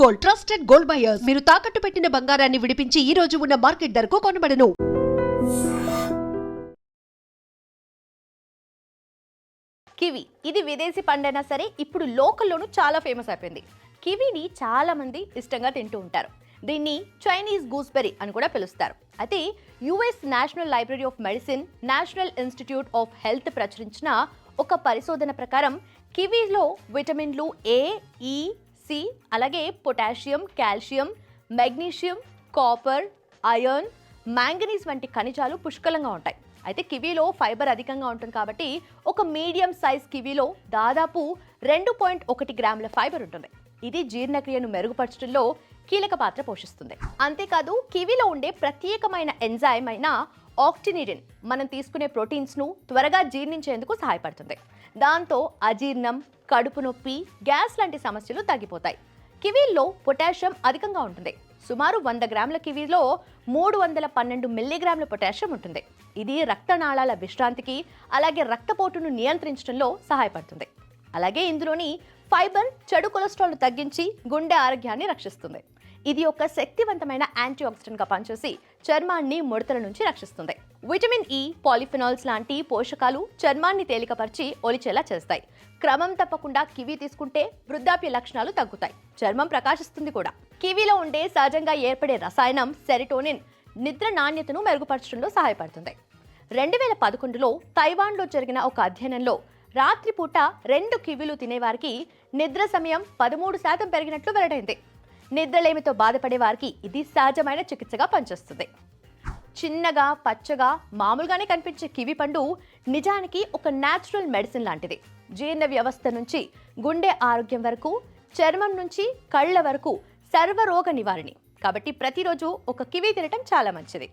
Gold, trusted gold buyers. మీరు తాకట్టు పెట్టిన బంగారాన్ని విడిపించి ఈ రోజు ఉన్న మార్కెట్ ధరకు కొనబడను. కివి ఇది విదేశీ పండైనా సరే ఇప్పుడు లోకల్లోనూ చాలా ఫేమస్ అయిపోయింది. కివీని చాలా మంది ఇష్టంగా తింటూ ఉంటారు. దీన్ని చైనీస్ గూస్బెర్రీ అని కూడా పిలుస్తారు. అయితే US national library of medicine, national institute of health ప్రచురించిన ఒక పరిశోధన ప్రకారం కివీలో విటమిన్లు ఏ, ఈ, సి, అలాగే potassium, calcium, magnesium, copper, iron, manganese వంటి ఖనిజాలు పుష్కలంగా ఉంటాయి. అయితే కివీలో ఫైబర్ అధికంగా ఉంటుంది కాబట్టి ఒక మీడియం సైజ్ కివీలో దాదాపు 2.1 గ్రాముల ఫైబర్ ఉంటుంది. ఇది జీర్ణక్రియను మెరుగుపరచడంలో కీలక పాత్ర పోషిస్తుంది. అంతేకాదు కివీలో ఉండే ప్రత్యేకమైన ఎంజైమ్ అయిన ఆక్టినిడిన్ మనం తీసుకునే ప్రోటీన్స్ను త్వరగా జీర్ణించేందుకు సహాయపడుతుంది. దాంతో అజీర్ణం, కడుపు నొప్పి, గ్యాస్ లాంటి సమస్యలు తగ్గిపోతాయి. కివీల్లో పొటాషియం అధికంగా ఉంటుంది. సుమారు 100 గ్రాముల కివీలో 312 మిల్లీగ్రాముల పొటాషియం ఉంటుంది. ఇది రక్తనాళాల విశ్రాంతికి, అలాగే రక్తపోటును నియంత్రించడంలో సహాయపడుతుంది. అలాగే ఇందులోని ఫైబర్ చెడు కొలెస్ట్రాల్ను తగ్గించి గుండె ఆరోగ్యాన్ని రక్షిస్తుంది. ఇది ఒక శక్తివంతమైన యాంటీ ఆక్సిడెంట్గా పనిచేసి చర్మాన్ని ముడతల నుంచి రక్షిస్తుంది. విటమిన్ ఇ, పాలిఫినాల్స్ లాంటి పోషకాలు చర్మాన్ని తేలికపరిచి ఒలిచేలా చేస్తాయి. క్రమం తప్పకుండా కివీ తీసుకుంటే వృద్ధాప్య లక్షణాలు తగ్గుతాయి, చర్మం ప్రకాశిస్తుంది కూడా. కివీలో ఉండే సహజంగా ఏర్పడే రసాయనం సెరటోనిన్ నిద్ర నాణ్యతను మెరుగుపరచడంలో సహాయపడుతుంది. 2011లో తైవాన్లో జరిగిన ఒక అధ్యయనంలో రాత్రిపూట 2 కివీలు తినేవారికి నిద్ర సమయం 13% పెరిగినట్లు వెల్లడైంది. నిద్రలేమితో బాధపడే వారికి ఇది సహజమైన చికిత్సగా పనిచేస్తుంది. చిన్నగా, పచ్చగా, మామూలుగానే కనిపించే కివి పండు నిజానికి ఒక న్యాచురల్ మెడిసిన్ లాంటిది. జీర్ణ వ్యవస్థ నుంచి గుండె ఆరోగ్యం వరకు, చర్మం నుంచి కళ్ళ వరకు సర్వరోగ నివారణి. కాబట్టి ప్రతిరోజు ఒక కివి తినటం చాలా మంచిది.